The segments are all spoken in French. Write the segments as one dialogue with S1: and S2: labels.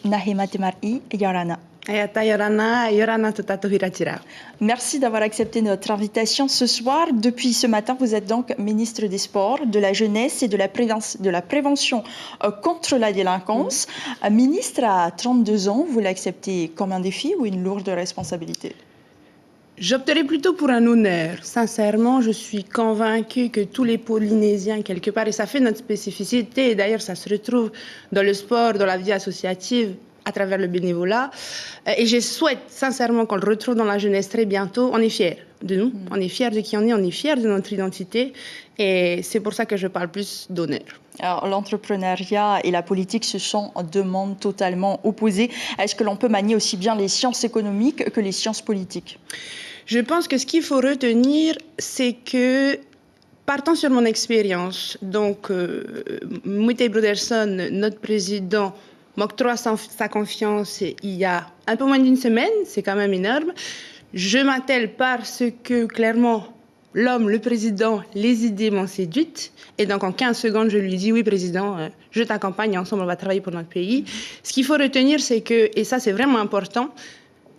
S1: Nahima Temari Yorana.
S2: Ayata Yorana, Yorana Totato Hiratira.
S1: Merci d'avoir accepté notre invitation ce soir. Depuis ce matin, vous êtes donc ministre des Sports, de la Jeunesse et de la Prévention contre la délinquance. Ministre à 32 ans, vous l'acceptez comme un défi ou une lourde responsabilité?
S2: J'opterais plutôt pour un honneur. Sincèrement, je suis convaincue que tous les Polynésiens, quelque part, et ça fait notre spécificité, et d'ailleurs ça se retrouve dans le sport, dans la vie associative, à travers le bénévolat, et je souhaite sincèrement qu'on le retrouve dans la jeunesse très bientôt. On est fiers de nous, on est fiers de qui on est fiers de notre identité, et c'est pour ça que je parle plus d'honneur.
S1: Alors, l'entrepreneuriat et la politique, ce sont deux mondes totalement opposés. Est-ce que l'on peut manier aussi bien les sciences économiques que les sciences politiques?
S2: Je pense que ce qu'il faut retenir, c'est que, partant sur mon expérience, donc Mouté Broderson, notre président, m'octroie sa confiance il y a un peu moins d'une semaine, c'est quand même énorme. Je m'attelle parce que, clairement, l'homme, le président, les idées m'ont séduite. Et donc, en 15 secondes, je lui dis, oui, président, je t'accompagne, ensemble, on va travailler pour notre pays. Ce qu'il faut retenir, c'est que, et ça, c'est vraiment important,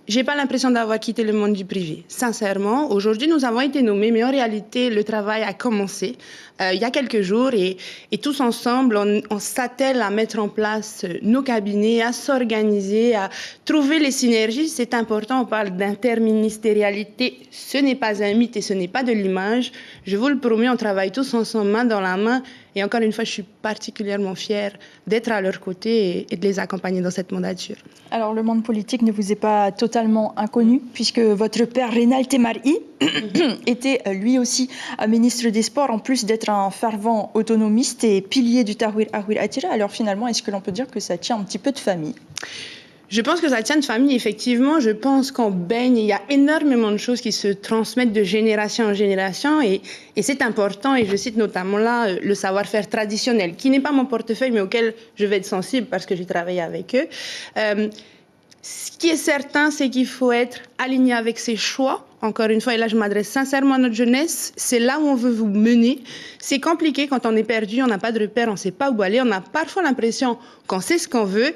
S2: j'ai pas l'impression d'avoir quitté le monde du privé. Sincèrement, aujourd'hui, nous avons été nommés, mais en réalité, le travail a commencé il y a quelques jours et tous ensemble, on s'attelle à mettre en place nos cabinets, à s'organiser, à trouver les synergies. C'est important, on parle d'interministérialité. Ce n'est pas un mythe et ce n'est pas de l'image. Je vous le promets, on travaille tous ensemble, main dans la main. Et encore une fois, je suis particulièrement fière d'être à leur côté et de les accompagner dans cette mandature.
S1: Alors, le monde politique ne vous est pas totalement inconnu, puisque votre père, Reynald Temari, était lui aussi ministre des Sports, en plus d'être un fervent autonomiste et pilier du Tahwil Ahwil Atira. Alors, finalement, est-ce que l'on peut dire que ça tient un petit peu de famille?
S2: Je pense que ça tient de famille, effectivement. Je pense qu'on baigne, il y a énormément de choses qui se transmettent de génération en génération et c'est important. Et je cite notamment là le savoir-faire traditionnel, qui n'est pas mon portefeuille, mais auquel je vais être sensible parce que j'ai travaillé avec eux. Ce qui est certain, c'est qu'il faut être aligné avec ses choix. Encore une fois, et là je m'adresse sincèrement à notre jeunesse, c'est là où on veut vous mener. C'est compliqué quand on est perdu, on n'a pas de repère, on ne sait pas où aller. On a parfois l'impression qu'on sait ce qu'on veut.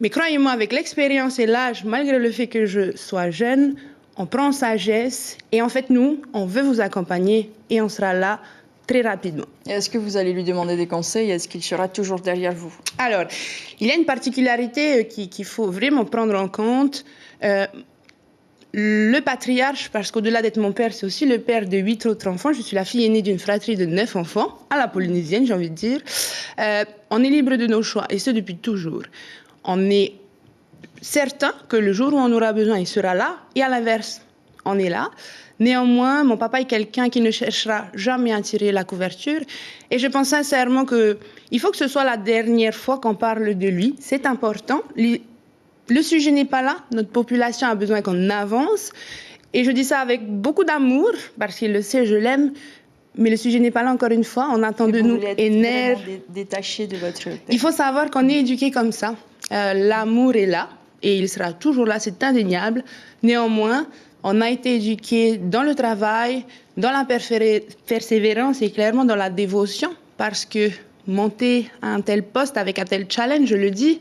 S2: Mais croyez-moi, avec l'expérience et l'âge, malgré le fait que je sois jeune, on prend en sagesse. Et en fait, nous, on veut vous accompagner et on sera là très rapidement.
S1: Est-ce que vous allez lui demander des conseils? Est-ce qu'il sera toujours derrière vous?
S2: Alors, il y a une particularité qu'il faut vraiment prendre en compte. Le patriarche, parce qu'au-delà d'être mon père, c'est aussi le père de 8 autres enfants. Je suis la fille aînée d'une fratrie de 9 enfants, à la polynésienne, j'ai envie de dire. On est libre de nos choix, et ce depuis toujours. On est certain que le jour où on aura besoin, il sera là, et à l'inverse, on est là. Néanmoins, mon papa est quelqu'un qui ne cherchera jamais à tirer la couverture, et je pense sincèrement qu'il faut que ce soit la dernière fois qu'on parle de lui. C'est important. Le sujet n'est pas là, notre population a besoin qu'on avance, et je dis ça avec beaucoup d'amour, parce qu'il le sait, je l'aime, mais le sujet n'est pas là encore une fois, on attend de nous
S1: et détaché de votre père.
S2: Il faut savoir qu'on est éduqué comme ça, l'amour est là, et il sera toujours là, c'est indéniable. Néanmoins, on a été éduqué dans le travail, dans la persévérance et clairement dans la dévotion, parce que monter à un tel poste avec un tel challenge, je le dis,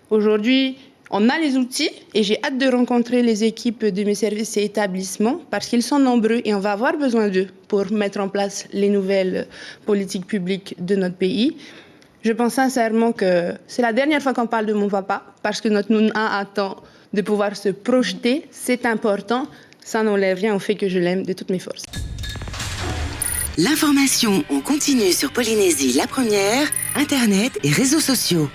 S2: aujourd'hui, on a les outils et j'ai hâte de rencontrer les équipes de mes services et établissements parce qu'ils sont nombreux et on va avoir besoin d'eux pour mettre en place les nouvelles politiques publiques de notre pays. Je pense sincèrement que c'est la dernière fois qu'on parle de mon papa parce que notre Nouna attend de pouvoir se projeter. C'est important. Ça n'enlève rien au fait que je l'aime de toutes mes forces.
S3: L'information en continu sur Polynésie la Première, Internet et réseaux sociaux.